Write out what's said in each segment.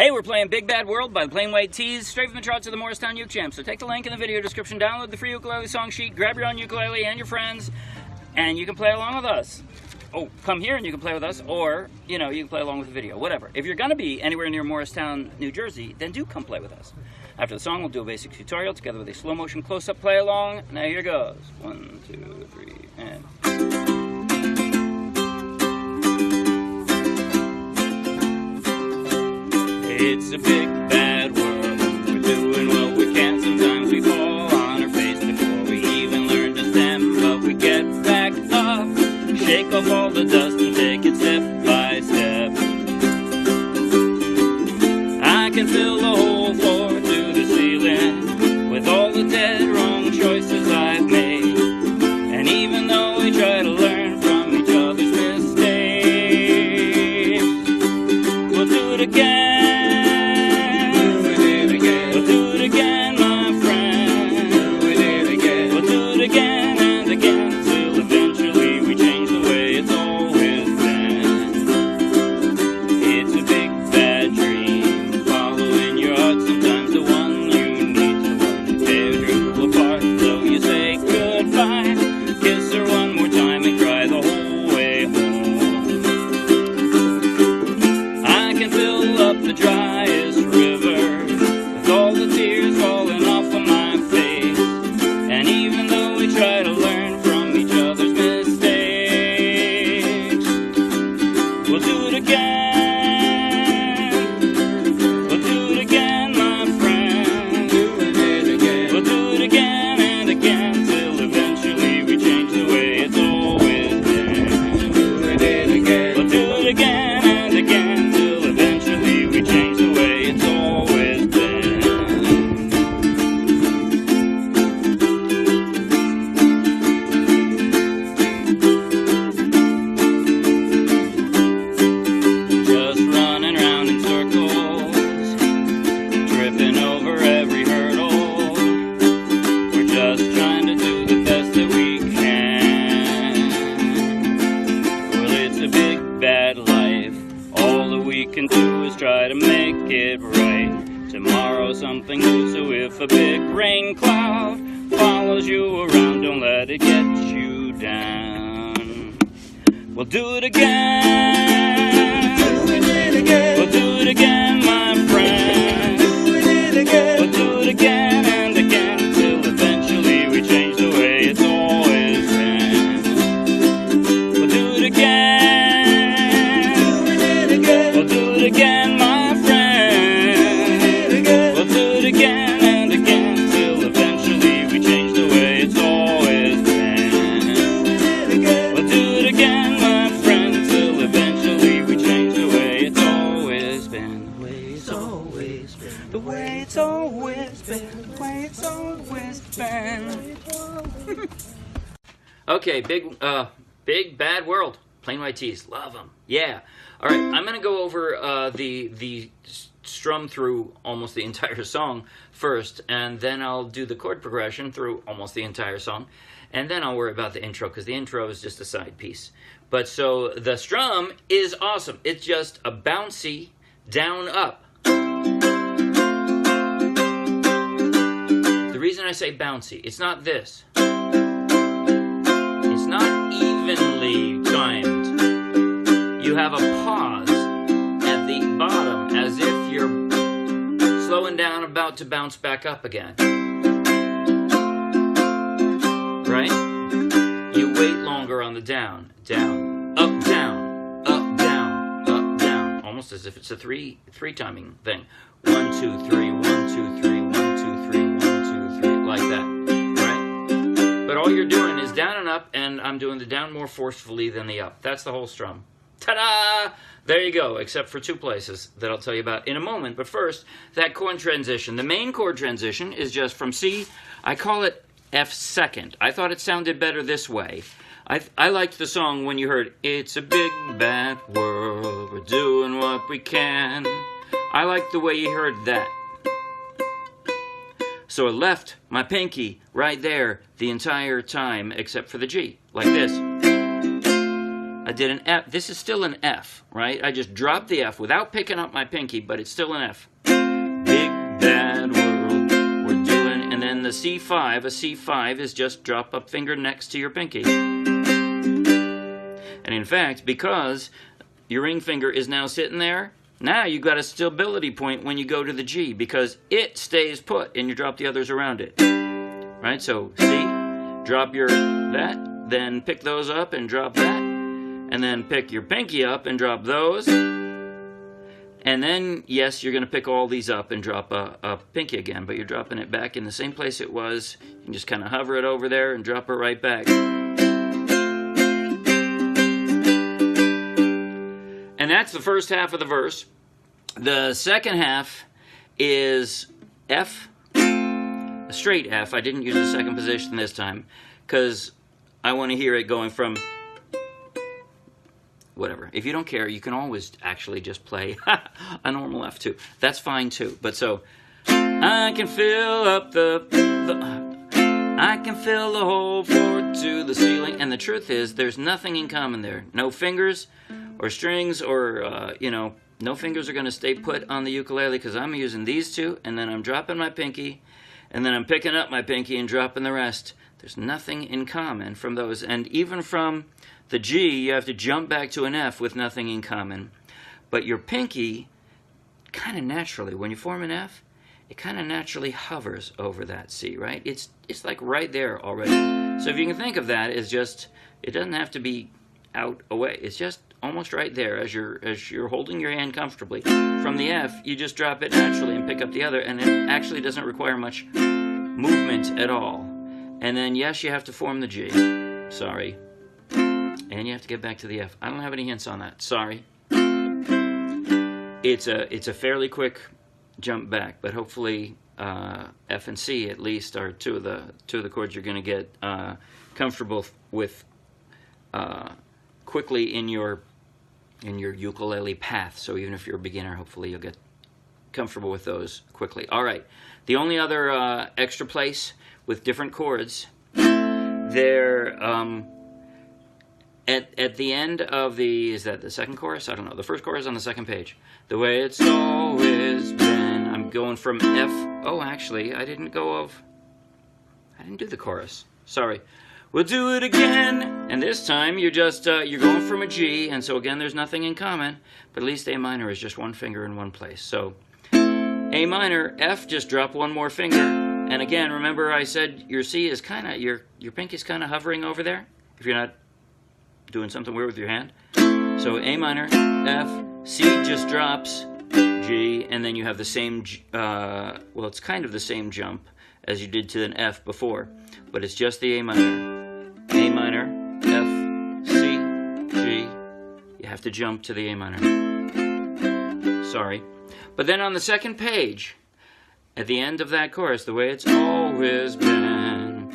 Hey, we're playing Big Bad World by the Plain White Tees, straight from the charts of the Morristown Uke Champ. So take the link in the video description, download the free ukulele song sheet, grab your own ukulele and your friends, and you can play along with us. Oh, come here and you can play with us, or, you know, you can play along with the video, whatever. If you're going to be anywhere near Morristown, New Jersey, then do come play with us. After the song, we'll do a basic tutorial together with a slow motion close-up play along. Now here goes. 1, 2, 3, and... It's a big bad world, we're doing what we can. Sometimes we fall on our face before we even learn to stand, but we get back up, shake off all the dust and take it step by step. I can fill the whole floor to the ceiling with all the dead wrong choices I've made, and even though we try to learn from each other's mistakes, we'll do it again. Tomorrow something new, so if a big rain cloud follows you around, don't let it get you down. We'll do it again. We'll do it again, my friend. We'll do it again and again, till eventually we change the way it's always been. We'll do it again. We'll do it again, my friend. Again and again, till eventually we change the way it's always been. We'll do it again, my friend, till eventually we change the way it's always been. The way it's always been. The way it's always been. The way it's always been. Okay, big bad world. Plain White Tees, love them. Yeah. All right, I'm gonna go over the strum through almost the entire song first, and then I'll do the chord progression through almost the entire song, and then I'll worry about the intro, because the intro is just a side piece. But so the strum is awesome. It's just a bouncy down up. The reason I say bouncy, it's not this. It's not evenly timed. You have a pause at the bottom, as if you're slowing down, about to bounce back up again. Right? You wait longer on the down, down, up, down, up, down, up, down. Almost as if it's a three timing thing. 1, 2, 3, 1, 2, 3, 1, 2, 3, 1, 2, 3, like that. Right? But all you're doing is down and up, and I'm doing the down more forcefully than the up. That's the whole strum. Ta-da! There you go, except for two places that I'll tell you about in a moment. But first, that chord transition. The main chord transition is just from C. I call it F second. I thought it sounded better this way. I liked the song when you heard, it's a big bad world, we're doing what we can. I liked the way you heard that. So I left my pinky right there the entire time, except for the G, like this. I did an F. This is still an F, right? I just dropped the F without picking up my pinky, but it's still an F. Big bad world, we're doing, and then the C5, a C5 is just drop up finger next to your pinky. And in fact, because your ring finger is now sitting there, now you've got a stability point when you go to the G, because it stays put and you drop the others around it. Right, so C, drop your that, then pick those up and drop that, and then pick your pinky up and drop those. And then, yes, you're going to pick all these up and drop a pinky again, but you're dropping it back in the same place it was. You can just kind of hover it over there and drop it right back. And that's the first half of the verse. The second half is F, a straight F. I didn't use the second position this time because I want to hear it going from whatever. If you don't care, you can always actually just play a normal F too. That's fine too. But so I can fill up I can fill the whole floor to the ceiling. And the truth is, there's nothing in common there. No fingers or strings or, you know, no fingers are going to stay put on the ukulele because I'm using these two, and then I'm dropping my pinky, and then I'm picking up my pinky and dropping the rest. There's nothing in common from those. And even from the G, you have to jump back to an F with nothing in common. But your pinky, kind of naturally, when you form an F, it kind of naturally hovers over that C, right? It's like right there already. So if you can think of that as just, it doesn't have to be out away. It's just almost right there as you're holding your hand comfortably. From the F, you just drop it naturally and pick up the other, and it actually doesn't require much movement at all. And then, yes, you have to form the G. Sorry. And you have to get back to the F. I don't have any hints on that. Sorry. It's a fairly quick jump back, but hopefully F and C at least are two of the chords you're going to get comfortable with quickly in your ukulele path. So even if you're a beginner, hopefully you'll get comfortable with those quickly. All right. The only other extra place with different chords, they're at the end of the, is that the second chorus? I don't know. The first chorus on the second page. The way it's always been. I'm going from F. Oh, actually, I didn't do the chorus. Sorry. We'll do it again. And this time you're just, you're going from a G. And so again, there's nothing in common. But at least A minor is just one finger in one place. So A minor, F, just drop one more finger. And again, remember I said your C is kind of, your pinky's kind of hovering over there. If you're not doing something weird with your hand. So A minor, F, C just drops, G, and then you have the same, well, it's kind of the same jump as you did to an F before, but it's just the A minor. A minor, F, C, G. You have to jump to the A minor. Sorry. But then on the second page, at the end of that chorus, the way it's always been,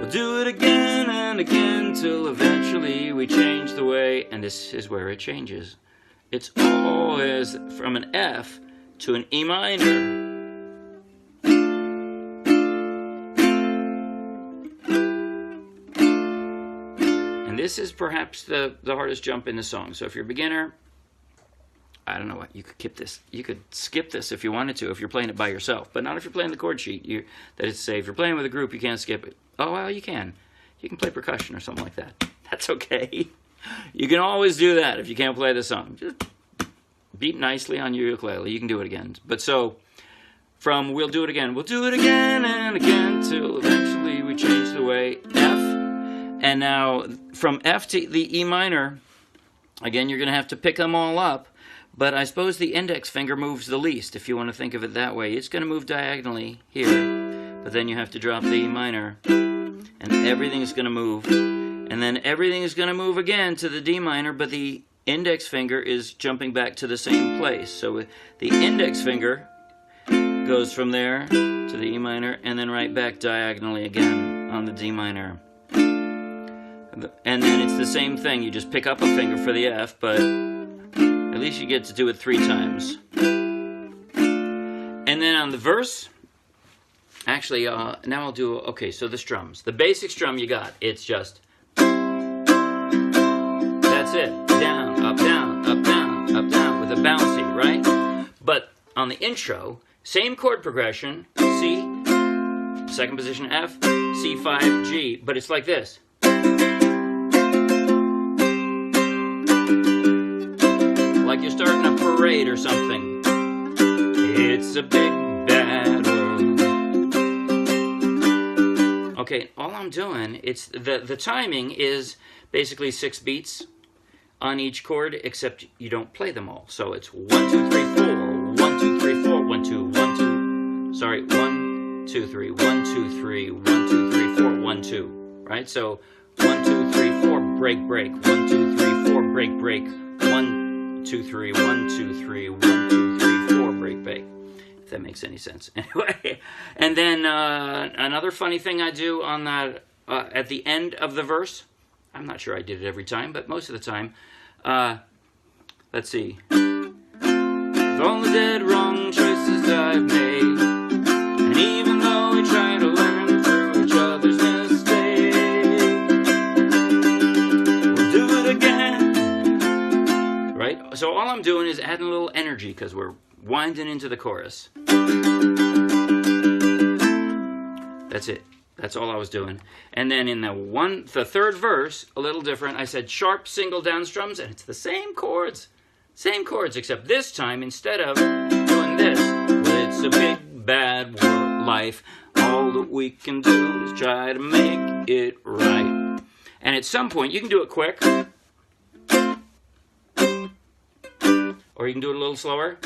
we'll do it again and again till eventually we change the way, and this is where it changes. It's always from an F to an E minor. And this is perhaps the hardest jump in the song. So if you're a beginner, I don't know what, you could skip this if you wanted to, if you're playing it by yourself, but not if you're playing the chord sheet. That is to say, if you're playing with a group, you can't skip it. Oh, well, you can. You can play percussion or something like that. That's okay. You can always do that if you can't play the song. Just beat nicely on your ukulele. You can do it again. But so, from we'll do it again and again till eventually we change the way, F. And now, from F to the E minor, again, you're going to have to pick them all up. But I suppose the index finger moves the least, if you want to think of it that way. It's going to move diagonally here, but then you have to drop the E minor, and everything's going to move. And then everything is going to move again to the D minor, but the index finger is jumping back to the same place. So the index finger goes from there to the E minor, and then right back diagonally again on the D minor. And then it's the same thing. You just pick up a finger for the F, but at least you get to do it 3 times. And then on the verse, actually, now I'll do, okay, so the strums. The basic strum you got, it's just. the bouncy, right? But on the intro, same chord progression, C, second position F, C5, G, but it's like this. Like you're starting a parade or something. It's a big bad world. Okay, all I'm doing, it's the timing is basically 6 beats on each chord, except you don't play them all. So it's 1, 2, 3, 4, 1, 2, 3, 4, 1, 2, 1, 2. Sorry, 1, 2, 3, 1, 2, 3, 1, 2, 3, 4, 1, 2. Right? So 1, 2, 3, 4, break, break. 1, 2, 3, 4, break, break. 1, 2, 3, 1, 2, 3, 1, 2, 3, 4, break, break. If that makes any sense. Anyway, and then another funny thing I do on that at the end of the verse. I'm not sure I did it every time, but most of the time. Let's see. With all the dead wrong choices I've made, and even though we try to learn through each other's mistakes, we'll do it again. Right? So all I'm doing is adding a little energy because we're winding into the chorus. That's it. That's all I was doing. And then in the third verse, a little different. I said sharp single down strums, and it's the same chords. Same chords, except this time, instead of doing this, well, it's a big bad life. All that we can do is try to make it right. And at some point, you can do it quick, or you can do it a little slower.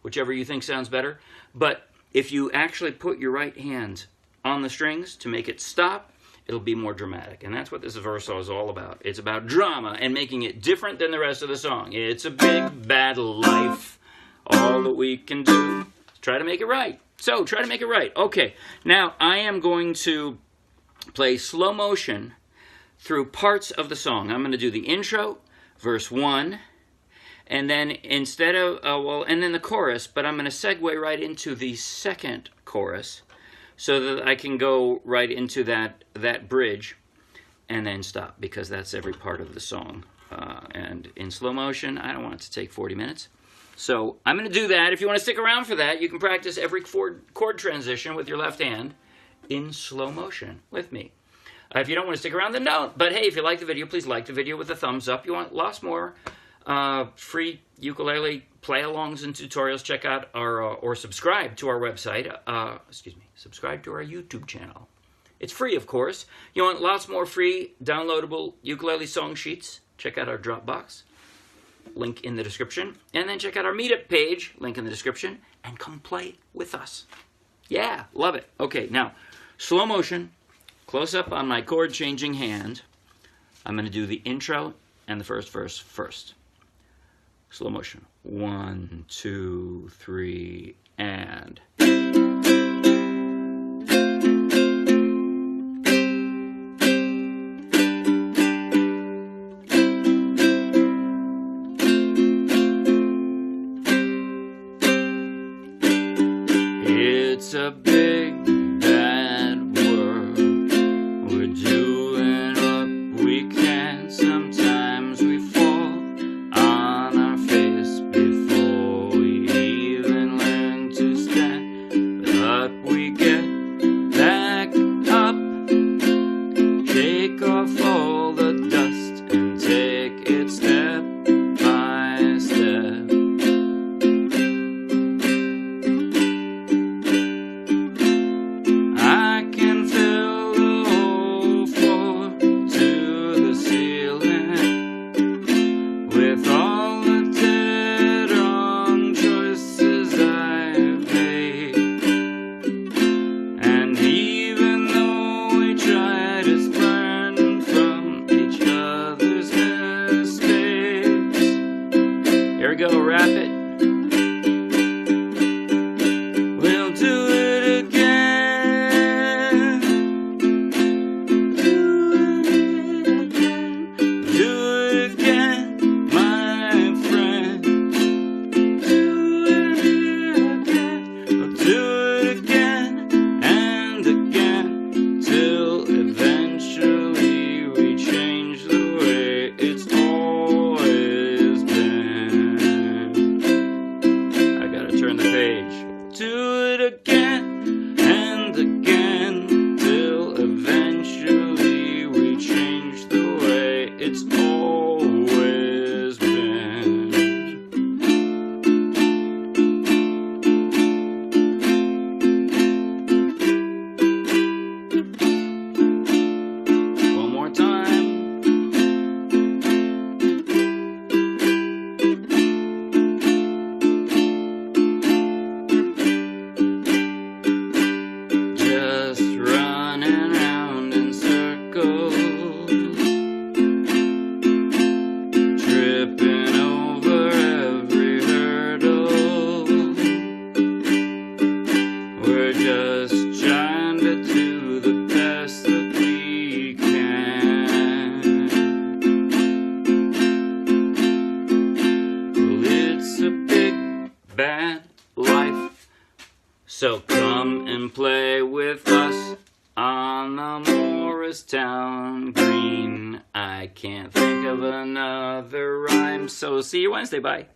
Whichever you think sounds better. But if you actually put your right hand on the strings to make it stop, it'll be more dramatic. And that's what this verse is all about. It's about drama and making it different than the rest of the song. It's a big bad life. All that we can do is try to make it right. So, try to make it right. Okay, now I am going to play slow motion through parts of the song. I'm going to do the intro, verse 1, and then instead of, and then the chorus, but I'm going to segue right into the second chorus so that I can go right into that bridge and then stop, because that's every part of the song. And in slow motion, I don't want it to take 40 minutes. So I'm going to do that. If you want to stick around for that, you can practice every chord transition with your left hand in slow motion with me. If you don't want to stick around, then don't. But hey, if you like the video, please like the video with a thumbs up. You want lots more free ukulele play-alongs and tutorials, check out our, or subscribe to our website, subscribe to our YouTube channel. It's free, of course. You want lots more free downloadable ukulele song sheets, check out our Dropbox, link in the description, and then check out our Meetup page, link in the description, and come play with us. Yeah, love it. Okay, now, slow motion, close up on my chord-changing hand. I'm going to do the intro and the first verse first. Slow motion. 1, 2, 3, and... It's a big bad world. We're doing what we can. Sometimes we fall on our face before we even learn to stand. But we get back up, shake off all the dust, and take it step by step. Go wrap it. We'll do it again. Do it again, my friend. Do it again. We'll do it again and again till eventually we change the way it's all. bad life. So come and play with us on the Morristown Green. I can't think of another rhyme, so see you Wednesday, bye.